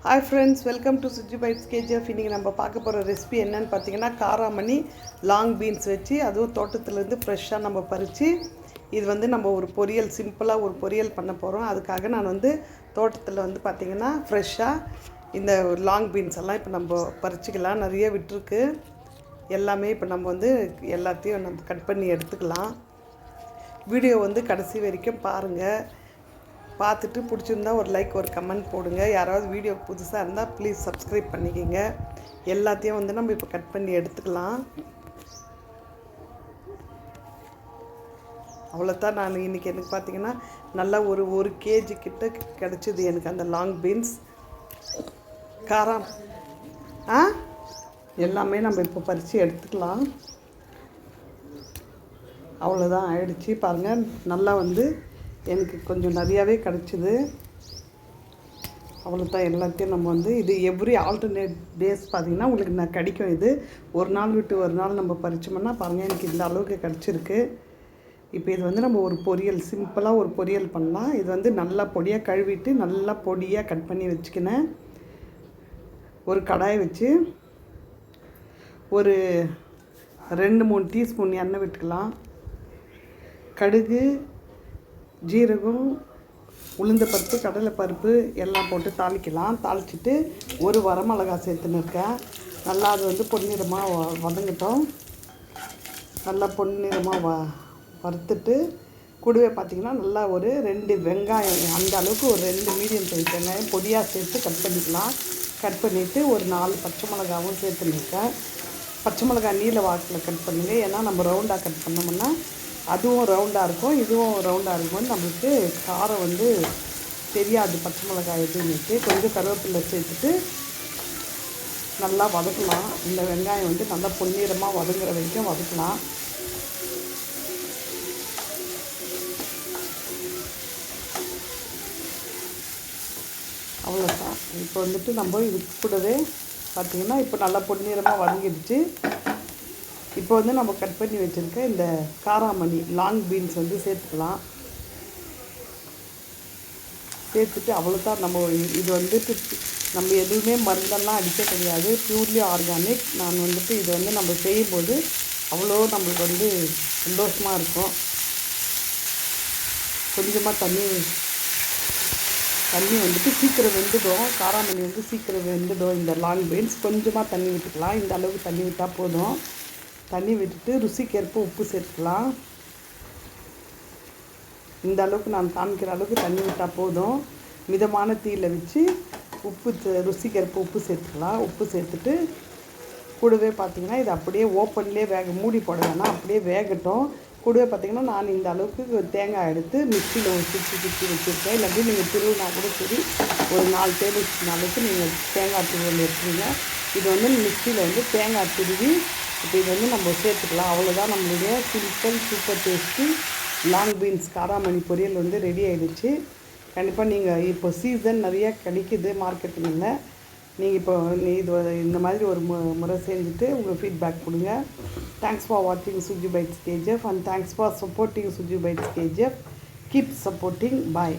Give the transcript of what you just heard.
Hi friends, welcome to Suji bites KGF. இன்றைக்கி நம்ம பார்க்க போகிற ரெசிபி என்னென்னு பார்த்தீங்கன்னா, காராமணி லாங் பீன்ஸ் வச்சு, அதுவும் தோட்டத்துலேருந்து ஃப்ரெஷ்ஷாக நம்ம பறித்து இது வந்து நம்ம ஒரு பொரியல், சிம்பிளாக ஒரு பொரியல் பண்ண போகிறோம். அதுக்காக நான் வந்து தோட்டத்தில் வந்து பார்த்திங்கன்னா ஃப்ரெஷ்ஷாக இந்த லாங் பீன்ஸ் எல்லாம் இப்போ நம்ம பறிச்சிக்கலாம். நிறைய விட்டுருக்கு. எல்லாமே இப்போ நம்ம வந்து எல்லாத்தையும் நம்ம கட் பண்ணி எடுத்துக்கலாம். வீடியோ வந்து கடைசி வரைக்கும் பாருங்கள். பார்த்துட்டு பிடிச்சிருந்தா ஒரு லைக், ஒரு கமெண்ட் போடுங்க. யாராவது வீடியோ புதுசாக இருந்தால் ப்ளீஸ் சப்ஸ்கிரைப் பண்ணிக்கோங்க. எல்லாத்தையும் வந்து நம்ம இப்போ கட் பண்ணி எடுத்துக்கலாம். அவ்வளோதான். நான் இன்றைக்கி எனக்கு பார்த்திங்கன்னா நல்லா ஒரு கேஜி கிட்ட கிடச்சிது எனக்கு அந்த லாங் பீன்ஸ். காரம் எல்லாமே நம்ம இப்போ பறித்து எடுத்துக்கலாம். அவ்வளோதான், ஆயிடுச்சு. பாருங்கள், நல்லா வந்து எனக்கு கொஞ்சம் நிறையாவே கிடச்சிது. அவ்வளோதான். எல்லாத்தையும் நம்ம வந்து இது எவ்ரி ஆல்டர்னேட் டேஸ் பார்த்திங்கன்னா உங்களுக்கு நான் கிடைக்கும். இது ஒரு நாள் விட்டு ஒரு நாள் நம்ம பறிச்சோம்னா பாருங்கள், எனக்கு இந்த அளவுக்கு கிடச்சிருக்கு. இப்போ இது வந்து நம்ம ஒரு பொரியல், சிம்பிளாக ஒரு பொரியல் பண்ணலாம். இது வந்து நல்லா பொடியாக கழுவிட்டு நல்லா பொடியாக கட் பண்ணி வச்சுக்கினேன். ஒரு கடாயை வச்சு ஒரு 2-3 டீஸ்பூன் எண்ணெய் விட்டுக்கலாம். கடுகு, ஜீரகம், உளுந்தப்பருப்பு, கடலைப்பருப்பு எல்லாம் போட்டு தாளிக்கலாம். தாளிச்சிட்டு ஒரு வரமிளகா சேர்த்துன்னு இருக்கேன். நல்லா அது வந்து பொன்னிறமாக வதங்கட்டும். நல்லா பொன்னிறமாக வறுத்துட்டு கூடவே பார்த்திங்கன்னா நல்லா ஒரு 2 வெங்காயம், அந்த அளவுக்கு ஒரு 2 மீடியம் சைஸ் வெங்காயம் பொடியாக சேர்த்து கட் பண்ணிக்கலாம். கட் பண்ணிவிட்டு ஒரு 4 பச்சை மிளகாவும் சேர்த்துன்னு இருக்கேன். பச்சை மிளகா நீல வாக்கில் கட் பண்ணுங்கள். ஏன்னா நம்ம ரவுண்டாக கட் பண்ணோம்னா அதுவும் ரவுண்டாக இருக்கும், இதுவும் ரவுண்டாக இருக்கும்போது நம்மளுக்கு காரம் வந்து தெரியாது. பச்சை மிளகாய் எதுன்னுட்டு கொஞ்சம் கருவேப்பிலை சேர்த்துட்டு நல்லா வதக்கலாம். இந்த வெங்காயம் வந்து நல்லா பொன்னிறமாக வதங்குற வரைக்கும் வதக்கலாம். அவ்வளோதான். இப்போ வந்துட்டு நம்ம இது கூடவே பார்த்திங்கன்னா இப்போ நல்லா பொன்னிறமாக வதங்கிடுச்சு. இப்போ வந்து நம்ம கட் பண்ணி வச்சுருக்க இந்த காராமணி லாங் பீன்ஸ் வந்து சேர்த்துக்கலாம். சேர்த்துட்டு அவ்வளோதான். நம்ம இது வந்துட்டு நம்ம எதுவுமே மருந்தெல்லாம் அடிக்க கிடையாது, ப்யூர்லி ஆர்கானிக். நான் வந்துட்டு இது வந்து நம்ம செய்யும்போது அவ்வளோ நம்மளுக்கு வந்து சந்தோஷமாக இருக்கும். கொஞ்சமாக தண்ணி வந்துட்டு சீக்கிரம் வெந்துடும். காராமணி வந்து சீக்கிரம் வெந்துடும். இந்த லாங் பீன்ஸ் கொஞ்சமாக தண்ணி விட்டுக்கலாம். இந்த அளவுக்கு தண்ணி விட்டால் போதும். தண்ணி விட்டுட்டு ருசிக்கேற்ப உப்பு சேர்த்துக்கலாம். இந்த அளவுக்கு நான் காமிக்கிற அளவுக்கு தண்ணி விட்டால் போதும். மிதமான தீயில் வச்சு ருசிக்கேற்ப உப்பு சேர்த்துக்கலாம். உப்பு சேர்த்துட்டு கூடவே பார்த்திங்கன்னா இது அப்படியே ஓப்பன்லேயே மூடி போட வேணாம், அப்படியே வேகட்டும். கூடவே பார்த்திங்கன்னா நான் இந்த அளவுக்கு தேங்காய் எடுத்து மிக்சியில் ஒரு சுற்றி வச்சுருக்கேன். இல்லாட்டி நீங்கள் திருவினா கூட சரி, ஒரு 4 டேபிள் ஸ்பூன் அளவுக்கு நீங்கள் தேங்காய் துருவல் எடுத்துருங்க. இது வந்து மிக்சியில் வந்து தேங்காய் துருவி இப்போ இது வந்து நம்ம சேர்த்துக்கலாம். அவ்வளோதான். நம்மளுடைய simple super tasty long beans காராமணி பொரியல் வந்து ரெடி ஆகிடுச்சு. கண்டிப்பாக நீங்கள் இப்போ சீசன் நிறையா கிடைக்கிது மார்க்கெட்டுங்களில். நீங்கள் இப்போ இது இந்த மாதிரி ஒரு முறை செஞ்சுட்டு உங்கள் ஃபீட்பேக் கொடுங்க. தேங்க்ஸ் ஃபார் வாட்சிங் Suji bites KGF and thanks for supporting Suji bites KGF. Keep supporting. Bye.